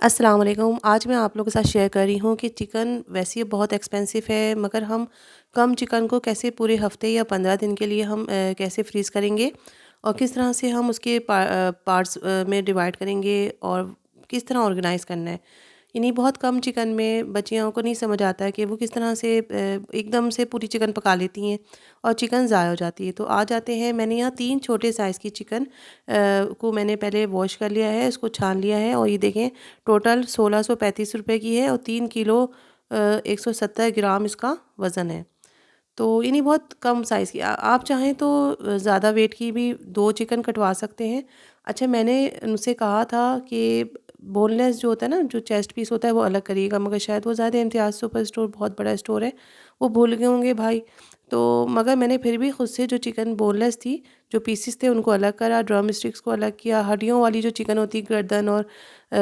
अस्सलाम वालेकुम। आज मैं आप लोगों के साथ शेयर कर रही हूँ कि चिकन वैसे बहुत एक्सपेंसिव है, मगर हम कम चिकन को कैसे पूरे हफ़्ते या 15 दिन के लिए हम कैसे फ्रीज़ करेंगे और किस तरह से हम उसके पार्ट्स में डिवाइड करेंगे और किस तरह ऑर्गेनाइज़ करना है। यानी बहुत कम चिकन में बच्चियों को नहीं समझ आता है कि वो किस तरह से एकदम से पूरी चिकन पका लेती हैं और चिकन ज़ाया हो जाती है। तो आ जाते हैं, मैंने यहाँ 3 छोटे साइज़ की चिकन को मैंने पहले वॉश कर लिया है, इसको छान लिया है और ये देखें टोटल 1635 रुपए की है और 3 किलो 170 ग्राम इसका वज़न है। तो यानी बहुत कम साइज़ की आप चाहें तो ज़्यादा वेट की भी 2 चिकन कटवा सकते हैं। अच्छा, मैंने उनसे कहा था कि बोनलेस जो होता है ना, जो चेस्ट पीस होता है वो अलग करिएगा, मगर शायद वो ज़्यादा इम्तियाज़ सुपर स्टोर बहुत बड़ा स्टोर है, वो भूल गए होंगे भाई। तो मगर मैंने फिर भी खुद से जो चिकन बोनलेस थी, जो पीसेस थे उनको अलग करा, ड्रम स्टिक्स को अलग किया, हड्डियों वाली जो चिकन होती है गर्दन और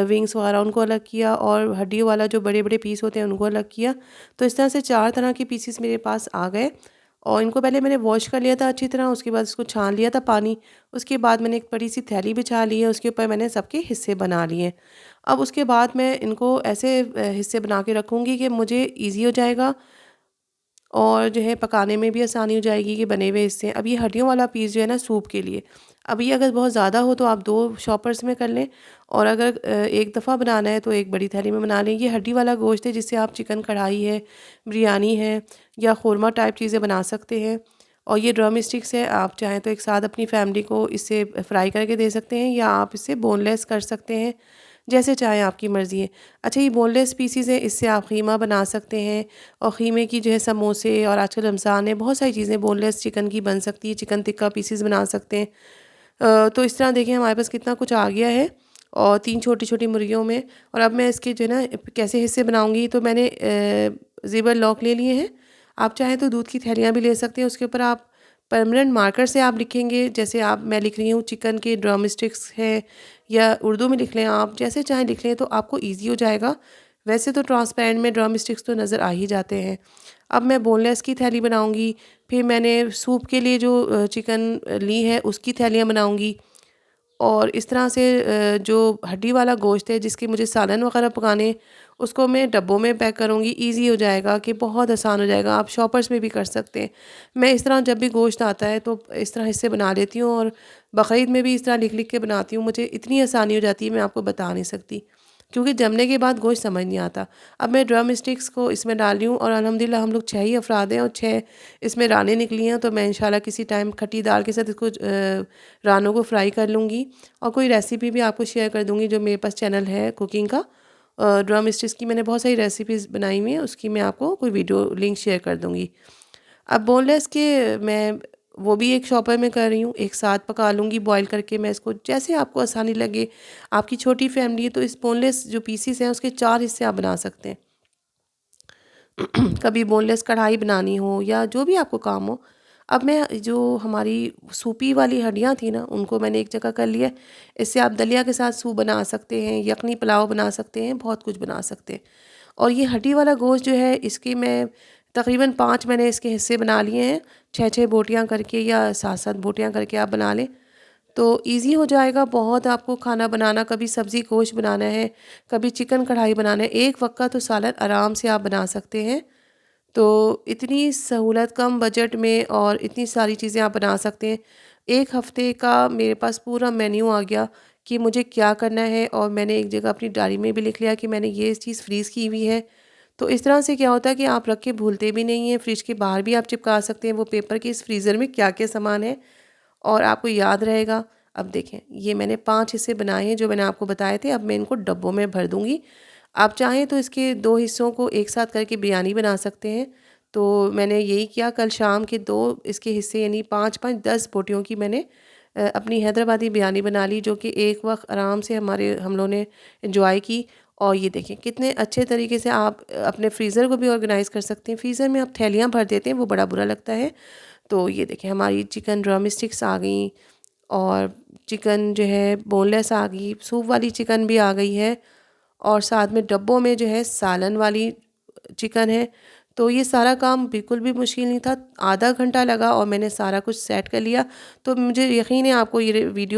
विंग्स वगैरह उनको अलग किया और हड्डियों वाला जो बड़े-बड़े पीस होते हैं उनको अलग किया। तो इस तरह से 4 तरह के पीसेस मेरे पास आ गए और इनको पहले मैंने वॉश कर लिया था अच्छी तरह, उसके बाद इसको छान लिया था पानी। उसके बाद मैंने एक बड़ी-सी थैली बिछा ली है, उसके ऊपर मैंने सबके हिस्से बना लिए हैं। अब उसके बाद मैं इनको ऐसे हिस्से बना के रखूँगी कि मुझे ईज़ी हो जाएगा और जो है पकाने में भी आसानी हो जाएगी कि बने हुए हिस्से। अब ये हड्डियों वाला पीस जो है ना सूप के लिए, अब ये अगर बहुत ज़्यादा हो तो आप 2 शॉपर्स में कर लें और अगर एक दफ़ा बनाना है तो एक बड़ी थाली में बना लें। ये हड्डी वाला गोश्त है जिससे आप चिकन कढ़ाई है, बिरयानी है या ख़ोरमा टाइप चीज़ें बना सकते हैं। और ये ड्रम स्टिक्स है, आप चाहें तो एक साथ अपनी फैमिली को इससे फ्राई करके दे सकते हैं या आप इसे बोनलेस कर सकते हैं, जैसे चाहें आपकी मर्ज़ी है। अच्छा, ये बोनलेस पीसेज़ हैं, इससे आप ख़ीमा बना सकते हैं और ख़ीमे की जो है समोसे और आजकल रमज़ान है, बहुत सारी चीज़ें बोनलेस चिकन की बन सकती है, चिकन टिक्का पीसेज़ बना सकते हैं। तो इस तरह देखिए हमारे पास कितना कुछ आ गया है और 3 छोटी-छोटी मुर्गियों में। और अब मैं इसके जो है ना कैसे हिस्से बनाऊँगी, तो मैंने ज़ेबर लॉक ले लिए हैं। आप चाहें तो दूध की थैलियाँ भी ले सकते हैं, उसके ऊपर आप परमानेंट मार्कर से आप लिखेंगे, जैसे आप मैं लिख रही हूँ चिकन के ड्रम स्टिक्स है, या उर्दू में लिख लें, आप जैसे चाहें लिख लें तो आपको ईज़ी हो जाएगा। वैसे तो ट्रांसपेरेंट में ड्रम स्टिक्स तो नज़र आ ही जाते हैं। अब मैं बोनलेस की थैली बनाऊँगी, फिर मैंने सूप के लिए जो चिकन ली है उसकी थैलियाँ बनाऊँगी और इस तरह से जो हड्डी वाला गोश्त है जिसके मुझे सालन वग़ैरह पकाने, उसको मैं डब्बों में पैक करूँगी। ईज़ी हो जाएगा कि बहुत आसान हो जाएगा, आप शॉपर्स में भी कर सकते हैं। मैं इस तरह जब भी गोश्त आता है तो इस तरह हिस्से बना लेती हूँ और बक़रीद में भी इस तरह लिख-लिख के बनाती हूँ। मुझे इतनी आसानी हो जाती है, मैं आपको बता नहीं सकती। क्योंकि जमने के बाद गोश्त समझ नहीं आता। अब मैं ड्रम स्टिक्स को इसमें डाल रही हूँ और अल्हम्दुलिल्लाह हम लोग 6 ही अफ़राद हैं और 6 इसमें रानें निकली हैं, तो मैं इंशाल्लाह किसी टाइम खट्टी दाल के साथ इसको रानों को फ्राई कर लूँगी और कोई रेसिपी भी आपको शेयर कर दूँगी जो मेरे पास चैनल है कुकिंग का। ड्रम स्टिक्स की मैंने बहुत सारी रेसिपीज़ बनाई हुई हैं, उसकी मैं आपको कोई वीडियो लिंक शेयर कर दूँगी। अब बोनलेस के मैं वो भी एक शॉपर में कर रही हूँ, एक साथ पका लूँगी बॉयल करके मैं इसको, जैसे आपको आसानी लगे। आपकी छोटी फैमिली है तो इस बोनलेस जो पीसेस हैं उसके 4 हिस्से आप बना सकते हैं। कभी बोनलेस कढ़ाई बनानी हो या जो भी आपको काम हो। अब मैं जो हमारी सूपी वाली हड्डियाँ थी ना, उनको मैंने एक जगह कर लिया। इससे आप दलिया के साथ सूप बना सकते हैं, यखनी पुलाव बना सकते हैं, बहुत कुछ बना सकते हैं। और ये हड्डी वाला गोश्त जो है इसकी मैं तकरीबन 5 मैंने इसके हिस्से बना लिए हैं, 6-6 बोटियाँ करके या 7-7 बोटियाँ करके आप बना लें। तो ईज़ी हो जाएगा बहुत आपको खाना बनाना। कभी सब्ज़ी गोश्त बनाना है, कभी चिकन कढ़ाई बनाना है, एक वक़्त का तो सालन आराम से आप बना सकते हैं। तो इतनी सहूलत कम बजट में और इतनी सारी चीज़ें आप बना सकते हैं। 1 हफ़्ते का मेरे पास पूरा मेन्यू आ गया कि मुझे क्या करना है और मैंने एक जगह अपनी डायरी में भी लिख लिया कि मैंने ये चीज़ फ्रीज़ की हुई है। तो इस तरह से क्या होता है कि आप रख के भूलते भी नहीं हैं, फ्रिज के बाहर भी आप चिपका सकते हैं वो पेपर कि इस फ्रीज़र में क्या-क्या सामान है और आपको याद रहेगा। अब देखें, ये मैंने 5 हिस्से बनाए हैं जो मैंने आपको बताए थे, अब मैं इनको डब्बों में भर दूँगी। आप चाहें तो इसके 2 हिस्सों को एक साथ करके बिरयानी बना सकते हैं। तो मैंने यही किया, कल शाम के 2 इसके हिस्से यानी 5-5 10 बोटियों की मैंने अपनी हैदराबादी बिरयानी बना ली, जो कि एक वक़्त आराम से हम लोगों ने एन्जॉय की। और ये देखें कितने अच्छे तरीके से आप अपने फ्रीज़र को भी ऑर्गेनाइज़ कर सकते हैं। फ्रीज़र में आप थैलियाँ भर देते हैं, वो बड़ा बुरा लगता है। तो ये देखें हमारी चिकन ड्रम स्टिक्स आ गई और चिकन जो है बोनलेस आ गई, सूप वाली चिकन भी आ गई है और साथ में डब्बों में जो है सालन वाली चिकन है। तो ये सारा काम बिल्कुल भी मुश्किल नहीं था, आधा घंटा लगा और मैंने सारा कुछ सेट कर लिया। तो मुझे यकीन है आपको ये वीडियो